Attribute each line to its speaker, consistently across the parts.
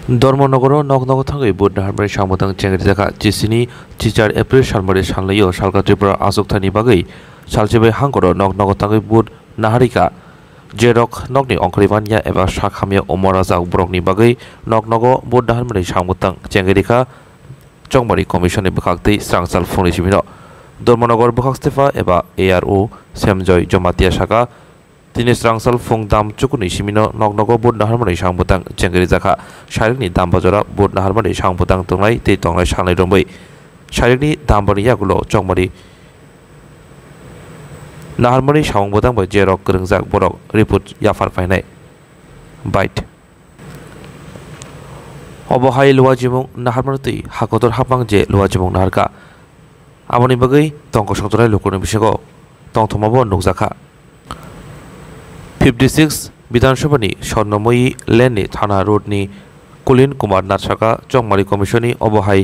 Speaker 1: Dharmanagar नगनगर थांगै बुधनाहारबारि सांबोथां चेंगरिजाखा जिसिनि 4 April सानबारि सानलायो सालका Tripura आसुकथानि बागै सालसेबै हांगरो नगनगर थांगै बुध नाहारिका जेरक नगनि अंखरिबानिया एबा साखामिया अमराजा ब्रकनि बागै नगनगर बुधनाहारबारि सांबोथां चेंगरिखा चंबारि कमिशननि बखाक्तै स्रांसाल फुंनि सिमिनो धर्मनगर बखाक्स्तेफा एबा ARO सेमजय जमातिया साका তিনি স্রাংসাল ফং দাম চুকুনি সিমিনো নগনগ বুট নাহারমানি সাংবুতাং চেঙ্গেরি জাখা শারিকনি দাম বাজরা বুট নাহারমানি সাংবুতাং তংনাই তৈ তংনাই সাংনাই রংबै শারিকনি দাম বানি ইয়াগুলো চংমারি নাহারমানি সাংবুতাং bai jerok grengjak borok report yafar fainai bite অবহাই লুয়াজিমং নাহারমানি তৈ হাকতর হাপাং যে লুয়াজিমং নাহারকা আমনি বাগৈ তংক সংতরাই লোকনি বিশেগো তংথমাবো নুকজাখা 56 विधानसभानि स्वर्णमयी लेननि थाना रोडनि कुलिन कुमार नाथसाका चंमारि कमिशननि अबहाय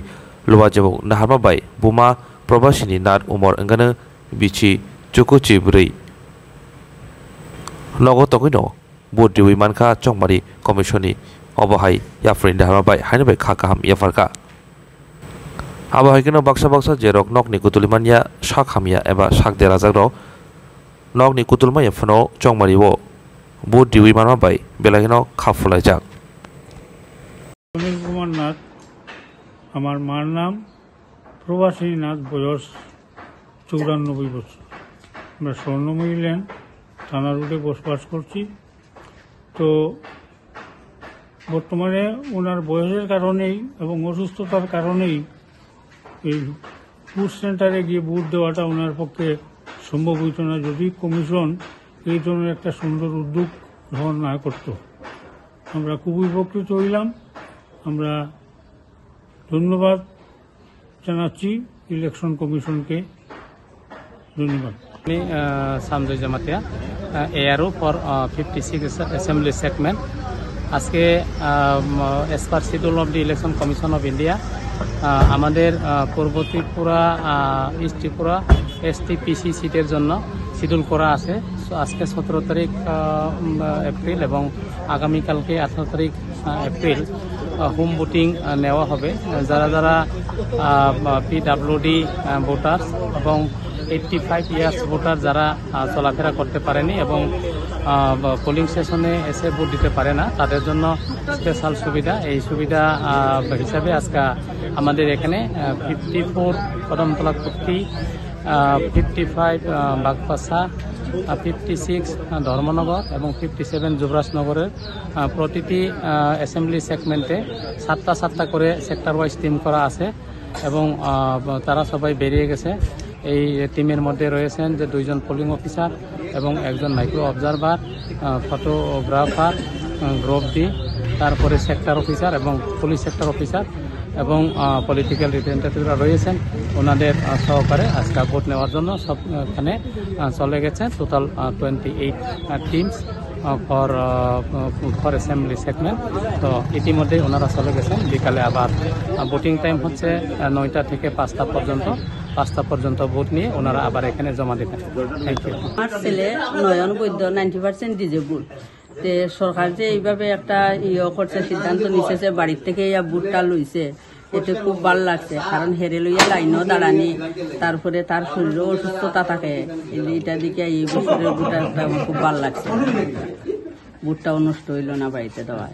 Speaker 1: लुवाजेबो नाहारमाबाय बुमा प्रवासिनि नाथ उमर अंगानो बिचि चुकुचि ब्रै नगो तगैनो बुद्धिवै मानखा चंमारि कमिशननि अबहाय याफ्रिन नाहारमाबाय हायनबाय खाकाहाम याफारका आबहायखनो बाक्सा बाक्सा जेरक नगनि कुतुलिमानिया साखामिया एबा साकदेरा जाग्रो नगनि कुतुलमाया फनो चंमारिबो बुध दिवै मानबाय बेलागिनो खाफुलायजाक
Speaker 2: সুনীল কুমার নাথ আমার মার নাম প্রবাসী নাথ বয়স 94 বছর আমরা স্বর্ণময়ী লেন থানা রোডে বসবাস করছি তো বর্তমানে ওনার বয়সের কারণেই এবং অসুস্থতার কারণেই এই ফুড সেন্টারে গিয়ে বুট দেওয়াটা ওনার পক্ষে সম্ভব হইত না যদি কমিশন এই ধরনের একটা সুন্দর উদ্যোগ গ্রহণ না করত আমরা খুবই উপকৃত হইলাম আমরা ধন্যবাদ জানাচ্ছি ইলেকশন কমিশনকে ধন্যবাদ
Speaker 3: আমি Sanjay Jamatia ARO for 56 assembly segment আজকে as per schedule of the election commission of India আমাদের পূর্ব ত্রিপুরা ইস্ট ত্রিপুরা STPC সিটের জন্য শিডিউল করা আছে আজকে 17 তারিখ এপ্রিল এবং আগামীকালকে 18 তারিখ এপ্রিল হোম ভোটিং নেওয়া হবে যারা যারা PWD ভোটার্স এবং 85 ইয়ার্স ভোটার যারা চলাফেরা করতে পারেনি এবং পোলিং স্টেশনে এসে ভোট দিতে পারে না তাদের জন্য স্পেশাল সুবিধা এই সুবিধা হিসাবে আজকে আমাদের এখানে 54 কদমতলা কুর্তি 55 বাগপাসা 56 ধর্মনগর এবং 57 যুবরাজনগরের প্রতিটি অ্যাসেম্বলি সেগমেন্টে 7টা করে সেক্টর ওয়াইজ টিম করা আছে এবং তারা সবাই বেরিয়ে গেছে এই টিমের মধ্যে রয়েছেন যে 2 জন পোলিং অফিসার এবং একজন micro observer photographer group D তারপরে সেক্টর অফিসার এবং পুলিশ সেক্টর অফিসার এবং পলিটিক্যাল রিপ্রেজেন্টেটিভরা রয়েছেন ওনাদের সহকারে আজকে ভোট নেওয়ার জন্য সবখানে চলে গেছে total 28 teams for assembly segment তো ইতিমধ্যে ওনারা চলে গেছেন বিকালে আবার ভোটিং টাইম হচ্ছে 9টা থেকে 5টা পর্যন্ত 5টা পর্যন্ত ভোট নিয়ে ওনারা আবার এখানে জমা দেবেন থ্যাংক ইউ
Speaker 4: আমার ছেলে নয়ন বৈদ্য 90% ডিজেবল তে সরকার যে এইভাবে একটা করছে সিদ্ধান্ত নিচ্ছে বাড়ির থেকে বুটটা লইছে এতে খুব ভালো লাগছে কারণ হেরে লইয়া লাইনও দাঁড়ানি তারপরে তার শরীরও অসুস্থতা থাকে এটা দিকে এই বছরের বুটটা খুব ভালো লাগছে বুটটাও নষ্ট হইল না বাড়িতে দেওয়ায়